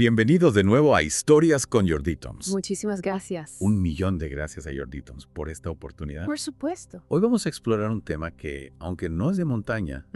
Bienvenidos de nuevo a Historias con Jordi Toms. Muchísimas gracias. 1.000.000 de gracias a Jordi Toms por esta oportunidad. Por supuesto. Hoy vamos a explorar un tema que, aunque no es de montaña,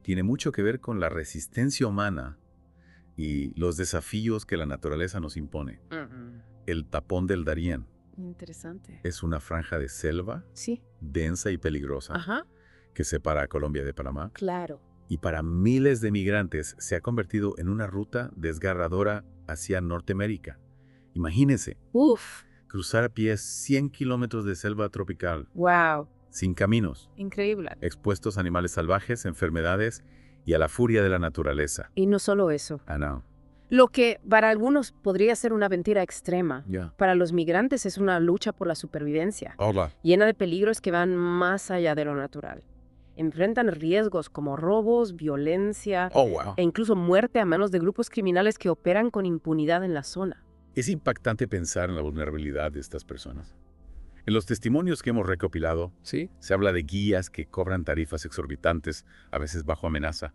tiene mucho que ver con la resistencia humana y los desafíos que la naturaleza nos impone. El tapón del Darién. Interesante. Es una franja de selva Sí. densa y peligrosa Ajá. que separa a Colombia de Panamá. Claro. Y para miles de migrantes se ha convertido en una ruta desgarradora hacia Norteamérica. Imagínense, Uf. cruzar a pie 100 kilómetros de selva tropical, Wow. sin caminos, Increíble. expuestos a animales salvajes, enfermedades y a la furia de la naturaleza. Y no solo eso. Ah, no. Lo que para algunos podría ser una aventura extrema, Ya. para los migrantes es una lucha por la supervivencia, Hola. llena de peligros que van más allá de lo natural. Enfrentan riesgos como robos, violencia Oh, wow. e incluso muerte a manos de grupos criminales que operan con impunidad en la zona. Es impactante pensar en la vulnerabilidad de estas personas. En los testimonios que hemos recopilado, Sí. se habla de guías que cobran tarifas exorbitantes, a veces bajo amenaza,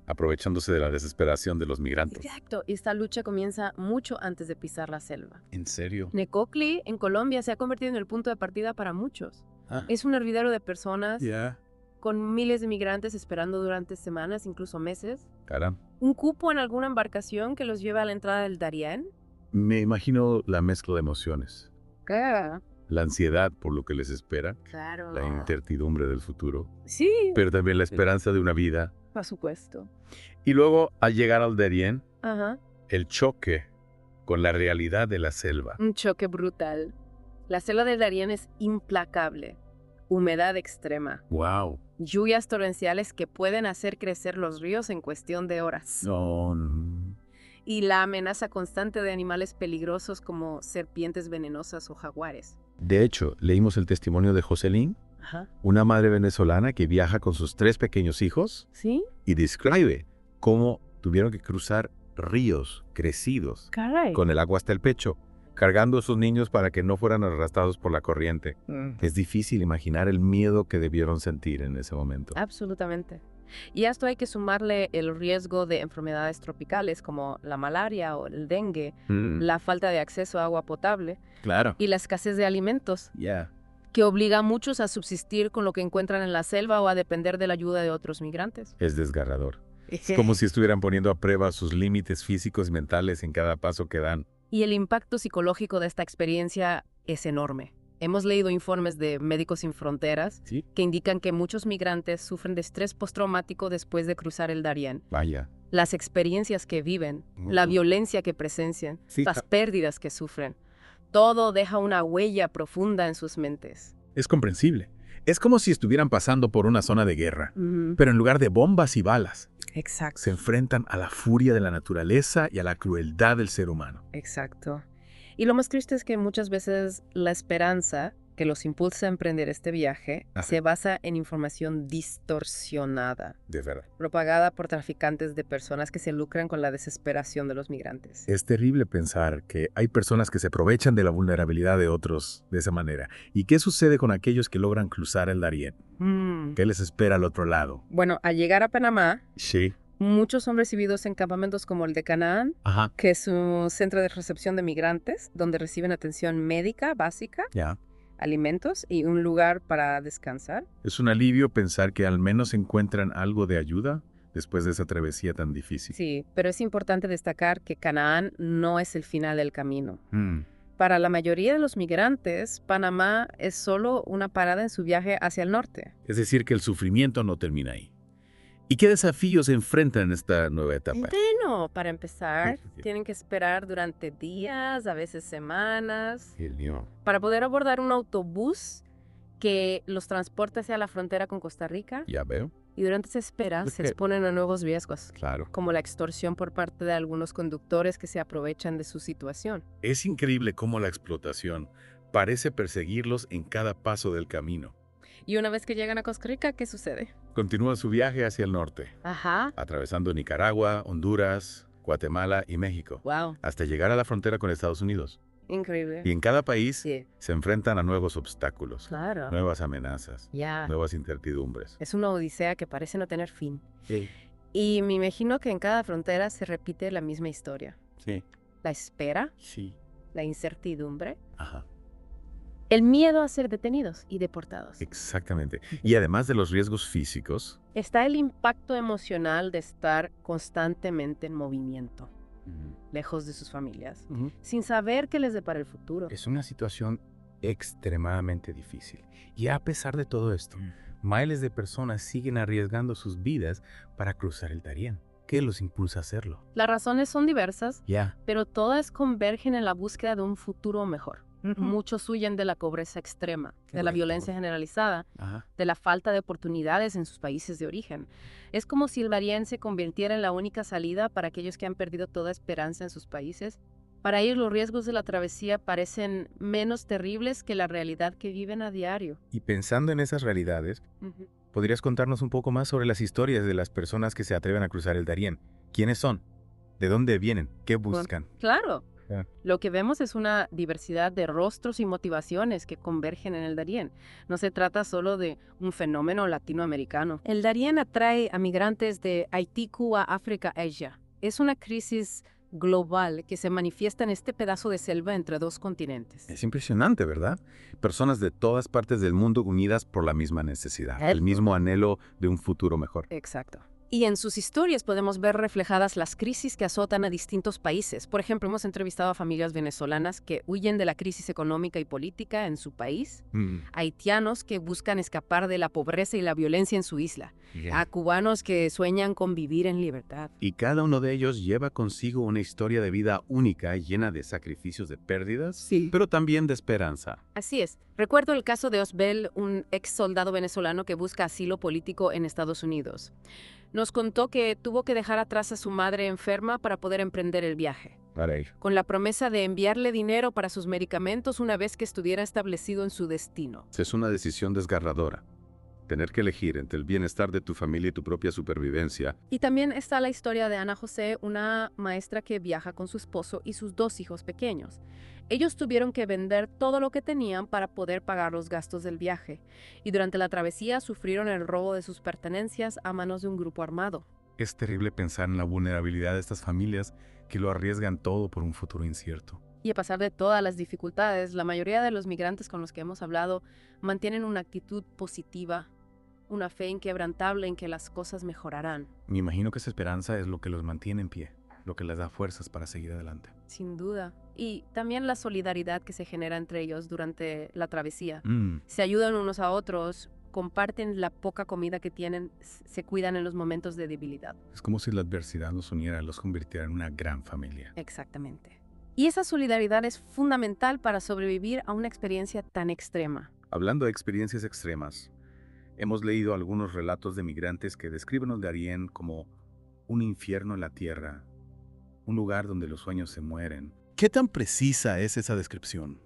aprovechándose de la desesperación de los migrantes. Exacto. Esta lucha comienza mucho antes de pisar la selva. ¿En serio? Necoclí, en Colombia, se ha convertido en el punto de partida para muchos. Ah, Es un hervidero de personas ya. con miles de migrantes esperando durante semanas, incluso meses. Caramba. Un cupo en alguna embarcación que los lleva a la entrada del Darién. Me imagino la mezcla de emociones. Claro. La ansiedad por lo que les espera, Claro. la incertidumbre del futuro, Sí, pero también la esperanza de una vida. por supuesto. Y luego, al llegar al Darién, Ajá. el choque con la realidad de la selva. Un choque brutal. La selva del Darién es implacable. Humedad extrema. ¡Wow! Lluvias torrenciales que pueden hacer crecer los ríos en cuestión de horas. No, no. Y la amenaza constante de animales peligrosos como serpientes venenosas o jaguares. De hecho, leímos el testimonio de Jocelyn, Ajá. una madre venezolana que viaja con sus 3 pequeños hijos ¿Sí? y describe cómo tuvieron que cruzar ríos crecidos Caray. con el agua hasta el pecho, cargando a sus niños para que no fueran arrastrados por la corriente. Es difícil imaginar el miedo que debieron sentir en ese momento. Absolutamente. Y a esto hay que sumarle el riesgo de enfermedades tropicales como la malaria o el dengue, la falta de acceso a agua potable Claro. y la escasez de alimentos, Ya. que obliga a muchos a subsistir con lo que encuentran en la selva o a depender de la ayuda de otros migrantes. Es desgarrador. Es como si estuvieran poniendo a prueba sus límites físicos y mentales en cada paso que dan. Y el impacto psicológico de esta experiencia es enorme. Hemos leído informes de Médicos Sin Fronteras Sí. que indican que muchos migrantes sufren de estrés postraumático después de cruzar el Darién. Vaya. Las experiencias que viven, la violencia que presencian, Sí. las pérdidas que sufren, todo deja una huella profunda en sus mentes. Es comprensible. Es como si estuvieran pasando por una zona de guerra, pero en lugar de bombas y balas, Exacto. se enfrentan a la furia de la naturaleza y a la crueldad del ser humano. Exacto. Y lo más triste es que muchas veces la esperanza que los impulsa a emprender este viaje Ajá. se basa en información distorsionada, De verdad. propagada por traficantes de personas que se lucran con la desesperación de los migrantes. Es terrible pensar que hay personas que se aprovechan de la vulnerabilidad de otros de esa manera. ¿Y qué sucede con aquellos que logran cruzar el Darién? ¿Qué les espera al otro lado? Bueno, al llegar a Panamá, Sí. muchos son recibidos en campamentos como el de Canaán, Ajá. que es un centro de recepción de migrantes, donde reciben atención médica básica, Ya. alimentos y un lugar para descansar. Es un alivio pensar que al menos encuentran algo de ayuda después de esa travesía tan difícil. Sí, pero es importante destacar que Canaán no es el final del camino. Mm. Para la mayoría de los migrantes, Panamá es solo una parada en su viaje hacia el norte. Es decir, que el sufrimiento no termina ahí. ¿Y qué desafíos se enfrentan en esta nueva etapa? Bueno, para empezar, Sí. tienen que esperar durante días, a veces semanas, Genio. para poder abordar un autobús que los transporte hacia la frontera con Costa Rica. Ya veo. Y durante esa espera se exponen a nuevos riesgos, Claro. como la extorsión por parte de algunos conductores que se aprovechan de su situación. Es increíble cómo la explotación parece perseguirlos en cada paso del camino. Y una vez que llegan a Costa Rica, ¿qué sucede? Continúa su viaje hacia el norte, Ajá. atravesando Nicaragua, Honduras, Guatemala y México, Wow. hasta llegar a la frontera con Estados Unidos. Increíble. Y en cada país Sí, se enfrentan a nuevos obstáculos, claro. nuevas amenazas, Ya. nuevas incertidumbres. Es una odisea que parece no tener fin. Sí. Y me imagino que en cada frontera se repite la misma historia. Sí. la espera, Sí. la incertidumbre, Ajá. el miedo a ser detenidos y deportados. Exactamente. Y además de los riesgos físicos, Está el impacto emocional de estar constantemente en movimiento, lejos de sus familias, sin saber qué les depara el futuro. Es una situación extremadamente difícil. Y a pesar de todo esto, miles de personas siguen arriesgando sus vidas para cruzar el Darién. ¿Qué los impulsa a hacerlo? Las razones son diversas, Ya. pero todas convergen en la búsqueda de un futuro mejor. Muchos huyen de la pobreza extrema, de la Correcto. violencia generalizada, Ajá. de la falta de oportunidades en sus países de origen. Es como si el Darién se convirtiera en la única salida para aquellos que han perdido toda esperanza en sus países. Para ellos los riesgos de la travesía parecen menos terribles que la realidad que viven a diario. Y pensando en esas realidades, ¿podrías contarnos un poco más sobre las historias de las personas que se atreven a cruzar el Darién? ¿Quiénes son? ¿De dónde vienen? ¿Qué buscan? Claro. Ya. Lo que vemos es una diversidad de rostros y motivaciones que convergen en el Darién. No se trata solo de un fenómeno latinoamericano. El Darién atrae a migrantes de Haití, Cuba, África, Asia. Es una crisis global que se manifiesta en este pedazo de selva entre dos continentes. es impresionante, ¿verdad? Personas de todas partes del mundo unidas por la misma necesidad, el mismo anhelo de un futuro mejor. Exacto. Y en sus historias podemos ver reflejadas las crisis que azotan a distintos países. Por ejemplo, hemos entrevistado a familias venezolanas que huyen de la crisis económica y política en su país, haitianos que buscan escapar de la pobreza y la violencia en su isla, a cubanos que sueñan con vivir en libertad. Y cada uno de ellos lleva consigo una historia de vida única, llena de sacrificios, de pérdidas, pero también de esperanza. Así es. Recuerdo el caso de Osbel, un ex soldado venezolano que busca asilo político en Estados Unidos. Nos contó que tuvo que dejar atrás a su madre enferma para poder emprender el viaje, con la promesa de enviarle dinero para sus medicamentos una vez que estuviera establecido en su destino. Es una decisión desgarradora. Tener que elegir entre el bienestar de tu familia y tu propia supervivencia. Y también está la historia de Ana José, una maestra que viaja con su esposo y sus 2 hijos pequeños. Ellos tuvieron que vender todo lo que tenían para poder pagar los gastos del viaje, y durante la travesía sufrieron el robo de sus pertenencias a manos de un grupo armado. Es terrible pensar en la vulnerabilidad de estas familias que lo arriesgan todo por un futuro incierto. Y a pesar de todas las dificultades, la mayoría de los migrantes con los que hemos hablado mantienen una actitud positiva, una fe inquebrantable en que las cosas mejorarán. Me imagino que esa esperanza es lo que los mantiene en pie, lo que les da fuerzas para seguir adelante. Sin duda. Y también la solidaridad que se genera entre ellos durante la travesía. Se ayudan unos a otros, comparten la poca comida que tienen, se cuidan en los momentos de debilidad. Es como si la adversidad los uniera, los convirtiera en una gran familia. Exactamente. Y esa solidaridad es fundamental para sobrevivir a una experiencia tan extrema. Hablando de experiencias extremas, hemos leído algunos relatos de migrantes que describen el Darién como un infierno en la tierra, un lugar donde los sueños se mueren. ¿Qué tan precisa es esa descripción?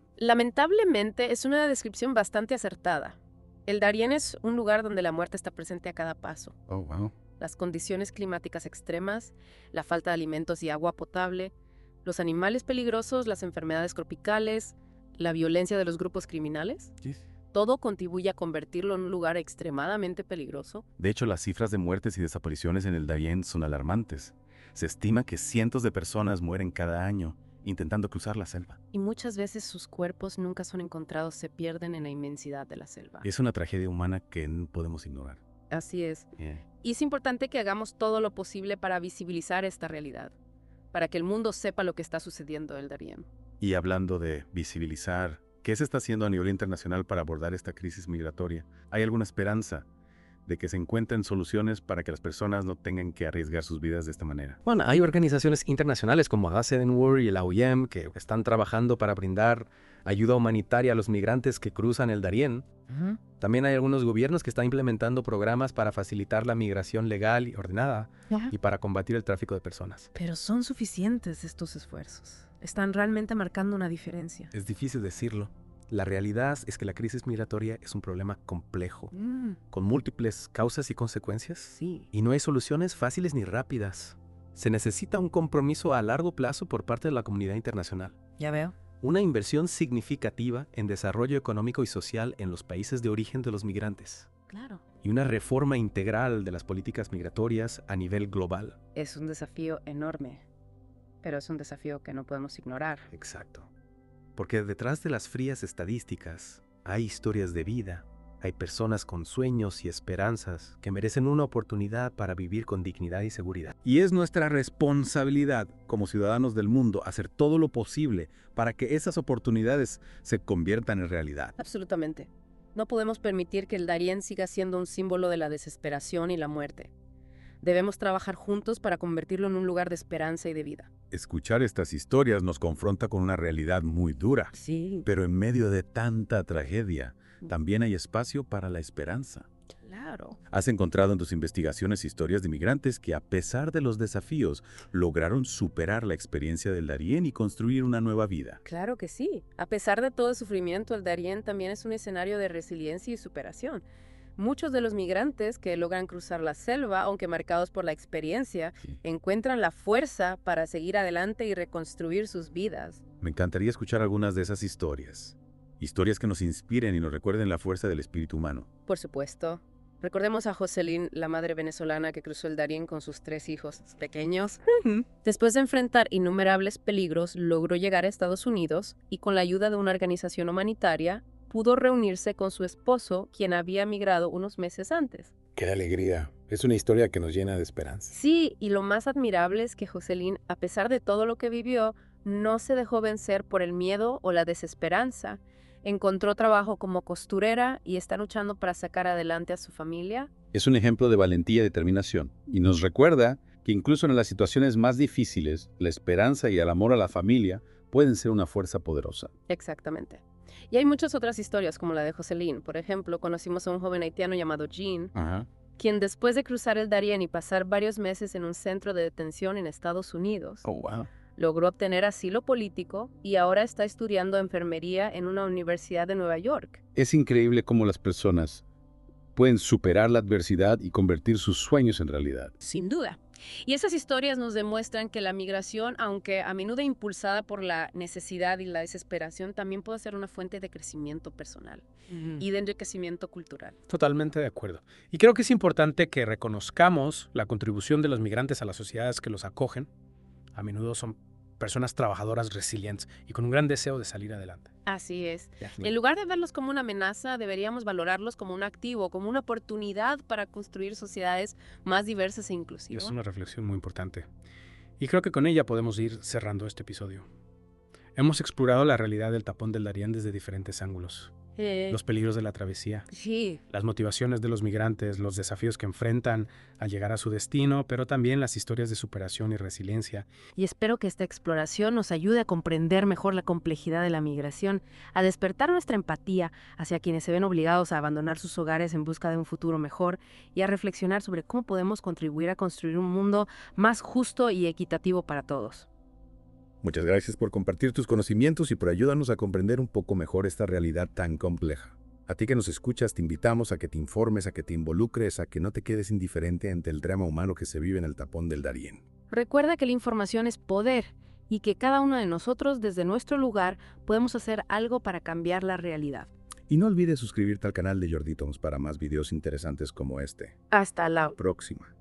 Lamentablemente es una descripción bastante acertada. El Darién es un lugar donde la muerte está presente a cada paso. Oh, wow. Las condiciones climáticas extremas, la falta de alimentos y agua potable, los animales peligrosos, las enfermedades tropicales, la violencia de los grupos criminales. Todo contribuye a convertirlo en un lugar extremadamente peligroso. De hecho, las cifras de muertes y desapariciones en el Darién son alarmantes. Se estima que cientos de personas mueren cada año intentando cruzar la selva. Y muchas veces sus cuerpos nunca son encontrados, se pierden en la inmensidad de la selva. Es una tragedia humana que no podemos ignorar. Así es. Y es importante que hagamos todo lo posible para visibilizar esta realidad, para que el mundo sepa lo que está sucediendo en el Darién. Y hablando de visibilizar, ¿qué se está haciendo a nivel internacional para abordar esta crisis migratoria? ¿Hay alguna esperanza de que se encuentren soluciones para que las personas no tengan que arriesgar sus vidas de esta manera? Bueno, hay organizaciones internacionales como ACNUR y la OIM que están trabajando para brindar ayuda humanitaria a los migrantes que cruzan el Darién. También hay algunos gobiernos que están implementando programas para facilitar la migración legal y ordenada y para combatir el tráfico de personas. Pero ¿son suficientes estos esfuerzos? ¿Están realmente marcando una diferencia? Es difícil decirlo. La realidad es que la crisis migratoria es un problema complejo, con múltiples causas y consecuencias. Sí. Y no hay soluciones fáciles ni rápidas. Se necesita un compromiso a largo plazo por parte de la comunidad internacional. Ya veo. Una inversión significativa en desarrollo económico y social en los países de origen de los migrantes. Claro. Y una reforma integral de las políticas migratorias a nivel global. Es un desafío enorme. pero es un desafío que no podemos ignorar. Exacto. Porque detrás de las frías estadísticas hay historias de vida, hay personas con sueños y esperanzas que merecen una oportunidad para vivir con dignidad y seguridad. Y es nuestra responsabilidad como ciudadanos del mundo hacer todo lo posible para que esas oportunidades se conviertan en realidad. Absolutamente. No podemos permitir que el Darién siga siendo un símbolo de la desesperación y la muerte. Debemos trabajar juntos para convertirlo en un lugar de esperanza y de vida. Escuchar estas historias nos confronta con una realidad muy dura. Sí. Pero en medio de tanta tragedia, también hay espacio para la esperanza. Claro. Has encontrado en tus investigaciones historias de migrantes que, a pesar de los desafíos, lograron superar la experiencia del Darién y construir una nueva vida. Claro que sí. A pesar de todo el sufrimiento, el Darién también es un escenario de resiliencia y superación. Muchos de los migrantes que logran cruzar la selva, aunque marcados por la experiencia, encuentran la fuerza para seguir adelante y reconstruir sus vidas. Me encantaría escuchar algunas de esas historias. Historias que nos inspiren y nos recuerden la fuerza del espíritu humano. Por supuesto. Recordemos a Jocelyn, la madre venezolana que cruzó el Darién con sus 3 hijos pequeños. Después de enfrentar innumerables peligros, logró llegar a Estados Unidos y, con la ayuda de una organización humanitaria, pudo reunirse con su esposo, quien había migrado unos meses antes. ¡Qué alegría! Es una historia que nos llena de esperanza. Sí, y lo más admirable es que Jocelyn, a pesar de todo lo que vivió, no se dejó vencer por el miedo o la desesperanza. Encontró trabajo como costurera y está luchando para sacar adelante a su familia. Es un ejemplo de valentía y determinación, y nos recuerda que incluso en las situaciones más difíciles, la esperanza y el amor a la familia pueden ser una fuerza poderosa. Exactamente. Y hay muchas otras historias como la de Jocelyn. Por ejemplo, conocimos a un joven haitiano llamado Jean, quien después de cruzar el Darién y pasar varios meses en un centro de detención en Estados Unidos, logró obtener asilo político y ahora está estudiando enfermería en una universidad de Nueva York. Es increíble cómo las personas pueden superar la adversidad y convertir sus sueños en realidad. Sin duda. Y esas historias nos demuestran que la migración, aunque a menudo impulsada por la necesidad y la desesperación, también puede ser una fuente de crecimiento personal y de enriquecimiento cultural. Totalmente de acuerdo. Y creo que es importante que reconozcamos la contribución de los migrantes a las sociedades que los acogen. A menudo son personas trabajadoras resilientes y con un gran deseo de salir adelante. Así es. En lugar de verlos como una amenaza, deberíamos valorarlos como un activo, como una oportunidad para construir sociedades más diversas e inclusivas. Es una reflexión muy importante. Y creo que con ella podemos ir cerrando este episodio. Hemos explorado la realidad del tapón del Darién desde diferentes ángulos. Los peligros de la travesía, las motivaciones de los migrantes, los desafíos que enfrentan al llegar a su destino, pero también las historias de superación y resiliencia. Y espero que esta exploración nos ayude a comprender mejor la complejidad de la migración, a despertar nuestra empatía hacia quienes se ven obligados a abandonar sus hogares en busca de un futuro mejor y a reflexionar sobre cómo podemos contribuir a construir un mundo más justo y equitativo para todos. Muchas gracias por compartir tus conocimientos y por ayudarnos a comprender un poco mejor esta realidad tan compleja. A ti que nos escuchas, te invitamos a que te informes, a que te involucres, a que no te quedes indiferente ante el drama humano que se vive en el tapón del Darién. Recuerda que la información es poder y que cada uno de nosotros, desde nuestro lugar, podemos hacer algo para cambiar la realidad. Y no olvides suscribirte al canal de Jordi Toms para más videos interesantes como este. Hasta la próxima.